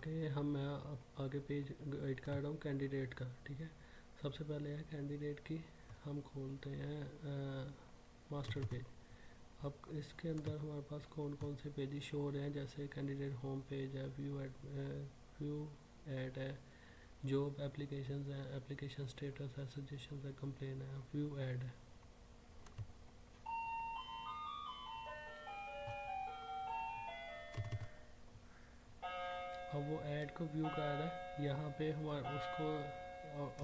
Okay, हम मैं आगे पेज गाइड कर रहा हूँ कैंडिडेट का। ठीक है, सबसे पहले है कैंडिडेट की, हम खोलते हैं मास्टर पेज। अब इसके अंदर हमारे पास कौन कौन से पेजेस शो हो रहे हैं, जैसे कैंडिडेट होम पेज है, व्यू ऐड है, जॉब एप्लीकेशन है, एप्लीकेशन स्टेटस है, सजेशन है, कंप्लेन है, व्यू ऐड है। अब वो ऐड को व्यू कर रहा है, यहाँ पे हमारा उसको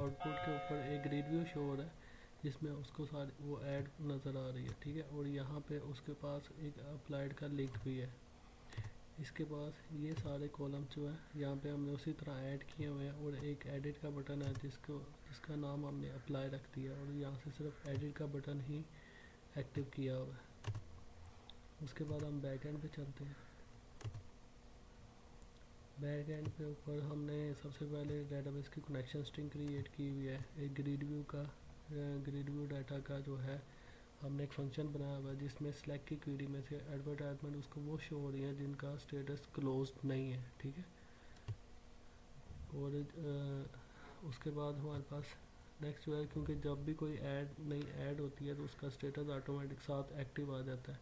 आउटपुट के ऊपर एक रिव्यू शो हो रहा है जिसमें उसको सारी वो ऐड नज़र आ रही है। ठीक है, और यहाँ पे उसके पास एक अप्लाइड का लिंक भी है। इसके पास ये सारे कॉलम जो है यहाँ पे हमने उसी तरह ऐड किए हुए हैं, और एक एडिट का बटन है जिसका नाम हमने अप्लाई रख दिया, और यहाँ से सिर्फ एडिट का बटन ही एक्टिव किया हुआ है। उसके बाद हम बैक एंड पे चलते हैं। बैक एंड पे ऊपर हमने सबसे पहले डेटाबेस की कनेक्शन स्ट्रिंग क्रिएट की हुई है। एक ग्रिड व्यू डाटा का जो है हमने एक फंक्शन बनाया हुआ है जिसमें सिलेक्ट की क्वेरी में से एडवर्टाइजमेंट उसको वो शो हो रही है जिनका स्टेटस क्लोज्ड नहीं है। ठीक है, और उसके बाद हमारे पास नेक्स्ट जो है, क्योंकि जब भी कोई ऐड नई ऐड होती है तो उसका स्टेटस ऑटोमेटिक साथ एक्टिव आ जाता है,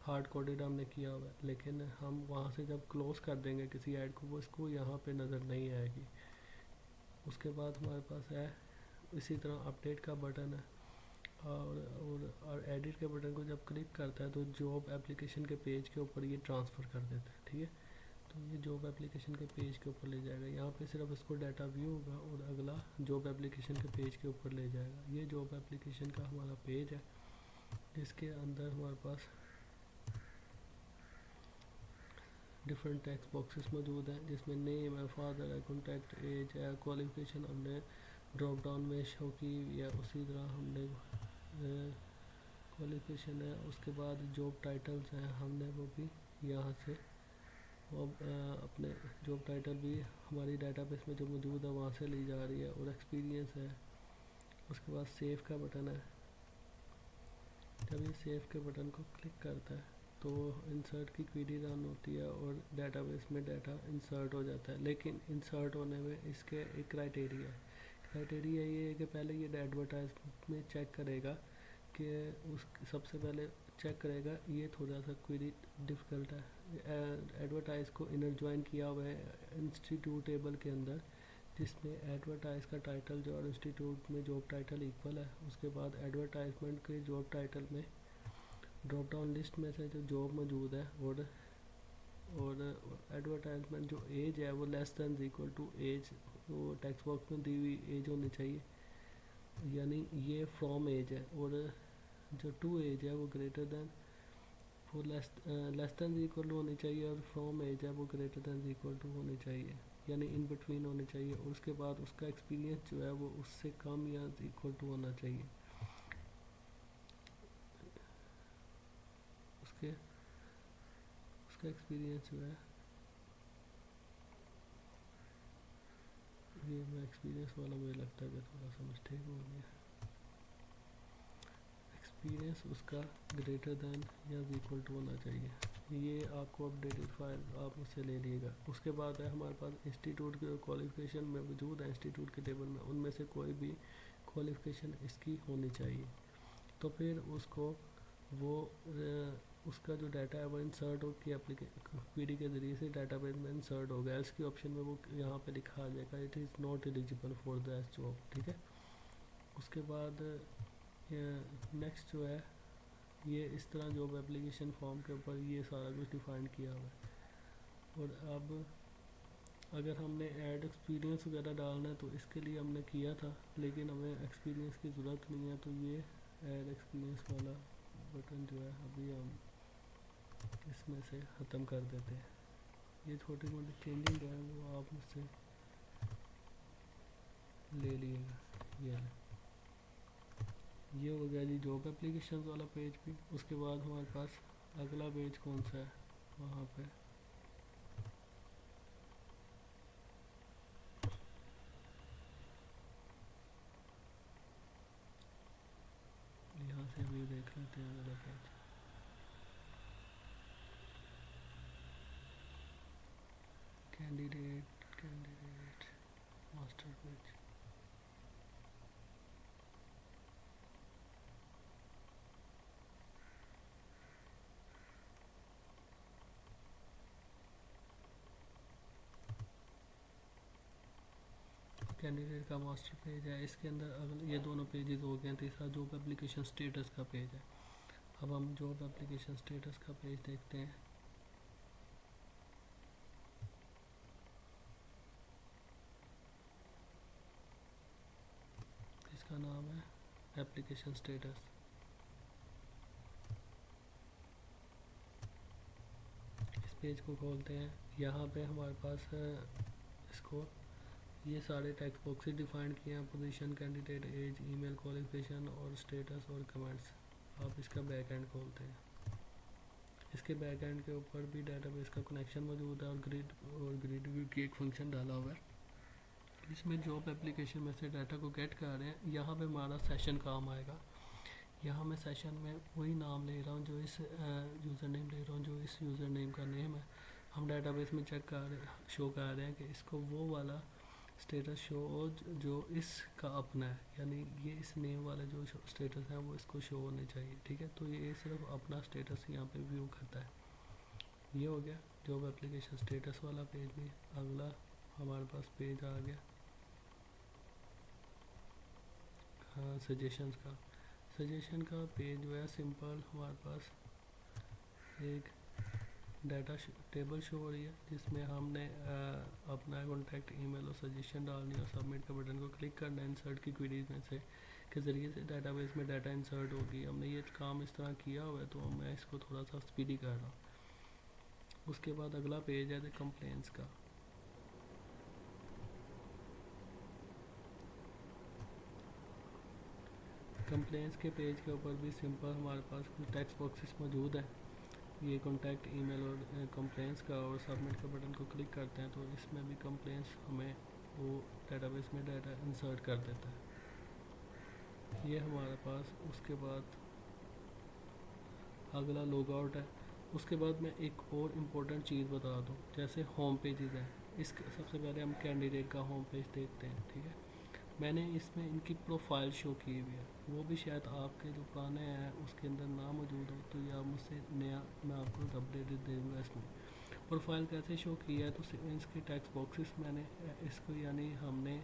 हार्ड कोडेड हमने किया हुआ है, लेकिन हम वहाँ से जब क्लोज कर देंगे किसी ऐड को वो इसको यहाँ पे नज़र नहीं आएगी। उसके बाद हमारे पास है इसी तरह अपडेट का बटन है, और एडिट के बटन को जब क्लिक करता है तो जॉब एप्लीकेशन के पेज के ऊपर ये ट्रांसफ़र कर देता है। ठीक है, तो ये जॉब एप्लीकेशन के पेज के ऊपर ले जाएगा, यहाँ पे सिर्फ इसको डाटा व्यू होगा और अगला जॉब एप्लीकेशन के पेज के ऊपर ले जाएगा। ये जॉब एप्लीकेशन का हमारा पेज है जिसके अंदर हमारे पास डिफरेंट टेक्स्ट बॉक्सेस मौजूद हैं, जिसमें नेम है, फादर है, कॉन्टैक्ट, एज है, क्वालिफिकेशन हमने ड्रॉप डाउन में शो की या उसी तरह हमने क्वालिफिकेशन है। उसके बाद जॉब टाइटल्स हैं, हमने वो भी यहाँ से वो अपने जॉब टाइटल भी हमारी डाटाबेस में जो मौजूद है वहाँ से ली जा रही है, और एक्सपीरियंस है। उसके बाद सेव का बटन है, जब ये सेव के बटन को क्लिक करता है तो इंसर्ट की क्वेरी रन होती है और डेटाबेस में डाटा इंसर्ट हो जाता है। लेकिन इंसर्ट होने में इसके एक क्राइटेरिया है। क्राइटेरिया ये है कि पहले ये एडवर्टाइजमेंट में चेक करेगा कि उस सबसे पहले चेक करेगा, ये थोड़ा सा क्वेरी डिफ़िकल्ट है। एडवर्टाइज को इनर ज्वाइन किया हुआ है इंस्टीट्यूट टेबल के अंदर, जिसमें एडवर्टाइज का टाइटल जो और इंस्टीट्यूट में जॉब टाइटल इक्वल है। उसके बाद एडवर्टाइजमेंट के जॉब टाइटल में ड्रॉप डाउन लिस्ट में से जो जॉब मौजूद है, और एडवर्टाइजमेंट जो एज है वो less than equal to age, वो टेक्स्ट बॉक्स में दी हुई एज होनी चाहिए, यानी ये फ्रॉम एज है। और जो टू एज है वो ग्रेटर दैन, वो लेस दैन इक्वल टू होनी चाहिए, और फ्रॉम एज है वो ग्रेटर दैन इक्वल टू होनी चाहिए, यानी इन बिटवीन होनी चाहिए। और उसके बाद उसका एक्सपीरियंस जो है वो उससे कम या इक्वल टू होना चाहिए। उसका एक्सपीरियंस जो है, ये मैं एक्सपीरियंस वाला मुझे लगता है कि थोड़ा सा मिस्टेक हो गया। एक्सपीरियंस उसका ग्रेटर दैन या इक्वल टू होना चाहिए। ये आपको अपडेटेड फाइल आप उससे ले लीजिएगा। उसके बाद है हमारे पास इंस्टीट्यूट के क्वालिफिकेशन में मौजूद है इंस्टीट्यूट के टेबल में, उनमें से कोई भी क्वालिफिकेशन इसकी होनी चाहिए। तो फिर उसको वो उसका जो डाटा है वो इंसर्ट हो कि क्वेरी के ज़रिए से डाटाबेस में इंसर्ट हो गया। इसके ऑप्शन में वो यहाँ पे लिखा आ जाएगा it is not eligible for that job. ठीक है, उसके बाद नेक्स्ट जो है, ये इस तरह जॉब एप्लीकेशन फॉर्म के ऊपर ये सारा कुछ डिफाइन किया हुआ है। और अब अगर हमने ऐड एक्सपीरियंस वगैरह डालना है तो इसके लिए हमने किया था, लेकिन हमें एक्सपीरियंस की ज़रूरत नहीं है, तो ये ऐड एक्सपीरियंस वाला बटन जो है अभी हम इसमें से ख़त्म कर देते हैं। ये छोटी मोटी चेंजिंग है वो आप मुझसे ले लीजिएगा। ये हो गया जी जॉब एप्लीकेशन वाला पेज भी। उसके बाद हमारे पास अगला पेज कौन सा है, वहाँ पे यहाँ से भी देख लेते हैं अगला page. Candidate candidate master page. Candidate का मास्टर पेज है, इसके अंदर अगर ये दोनों पेजेस हो गए हैं, तीसरा जॉब एप्लीकेशन स्टेटस का पेज है। अब हम जॉब एप्लीकेशन स्टेटस का पेज देखते हैं। इसका नाम है एप्लीकेशन स्टेटस। इस पेज को खोलते हैं। यहाँ पे हमारे पास इसको ये सारे टेक्स्ट बॉक्सेस डिफाइन किए हैं, position, candidate, age, email, qualification और स्टेटस और कमेंट्स। आप इसका बैक एंड खोलते हैं। इसके बैक एंड के ऊपर भी डेटाबेस का कनेक्शन मौजूद है और ग्रिड व्यू की एक फंक्शन डाला हुआ है। इसमें जॉब एप्लीकेशन में से डाटा को गेट कर रहे हैं। यहाँ पे हमारा सेशन काम आएगा। यहाँ मैं सेशन में वही नाम ले रहा हूँ जो इस यूज़र नेम ले रहा हूँ जो इस यूज़र नेम का नेम है। हम डेटाबेस में चेक कर शो कर रहे हैं कि इसको वो वाला स्टेटस शो हो जो इसका अपना है, यानी ये इस नेम वाला जो स्टेटस है वो इसको शो होने चाहिए। ठीक है, तो ये सिर्फ अपना स्टेटस यहाँ पे व्यू करता है। ये हो गया जॉब एप्लीकेशन स्टेटस वाला पेज भी। अगला हमारे पास पेज आ गया सजेशंस का। सजेशन का पेज जो है सिंपल, हमारे पास एक डाटा टेबल शो हो रही है जिसमें हमने अपना कॉन्टैक्ट, ईमेल और सजेशन डालनी है और सबमिट का बटन को क्लिक करना है इंसर्ट की क्वेरीज में से के ज़रिए से डाटाबेस में डाटा इंसर्ट होगी। हमने ये काम इस तरह किया हुआ है तो मैं इसको थोड़ा सा स्पीडी कर रहा हूँ। उसके बाद अगला पेज है कंप्लेंट्स का। कंप्लेंट्स के पेज के ऊपर भी सिंपल हमारे पास कुछ टेक्स्ट बॉक्सेस मौजूद है। ये कॉन्टैक्ट, ईमेल और कंप्लेंट्स का, और सबमिट का बटन को क्लिक करते हैं तो इसमें भी कंप्लेंट्स हमें वो डाटाबेस में डाटा इंसर्ट कर देता है। ये हमारे पास। उसके बाद अगला लॉग आउट है। उसके बाद मैं एक और इम्पोर्टेंट चीज़ बता दूँ, जैसे होम पेजेस हैं। इसके सबसे पहले हम कैंडिडेट का होम पेज देखते हैं। ठीक है, मैंने इसमें इनकी प्रोफाइल शो की हुई है, वो भी शायद आपके जो पुराने हैं उसके अंदर ना मौजूद हो, तो या मुझसे नया मैं आपको अपडेट दे दूँगा। इसमें प्रोफाइल कैसे शो की है, तो इसके टेक्स्ट बॉक्सेस मैंने इसको यानी हमने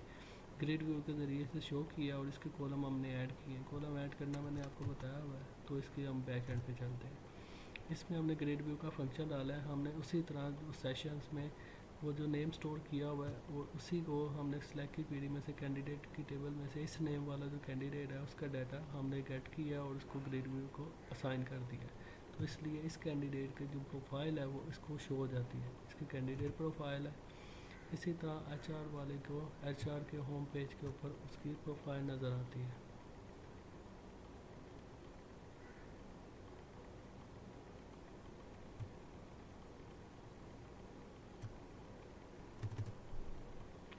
ग्रिड व्यू के ज़रिए से शो किया और इसके कॉलम हमने ऐड किए। कॉलम ऐड करना मैंने आपको बताया हुआ है, तो इसके हम बैक एंड पे चलते हैं। इसमें हमने ग्रिड व्यू का फंक्शन डाला है। हमने उसी तरह जो सेशंस में वो जो नेम स्टोर किया हुआ है वो उसी को हमने सिलेक्ट की क्वेरी में से कैंडिडेट की टेबल में से इस नेम वाला जो कैंडिडेट है उसका डाटा हमने गेट किया और उसको ग्रिड व्यू को असाइन कर दिया। तो इसलिए इस कैंडिडेट की जो प्रोफाइल है वो इसको शो हो जाती है, इसकी कैंडिडेट प्रोफाइल है। इसी तरह एचआर वाले को एचआर के होम पेज के ऊपर उसकी प्रोफाइल नज़र आती है।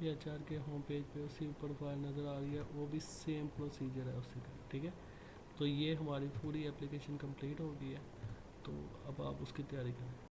ये एचआर के होम पेज पे उसी प्रोफाइल नज़र आ रही है, वो भी सेम प्रोसीजर है उसी का। ठीक है, तो ये हमारी पूरी एप्लीकेशन कंप्लीट हो गई है। तो अब आप उसकी तैयारी करें।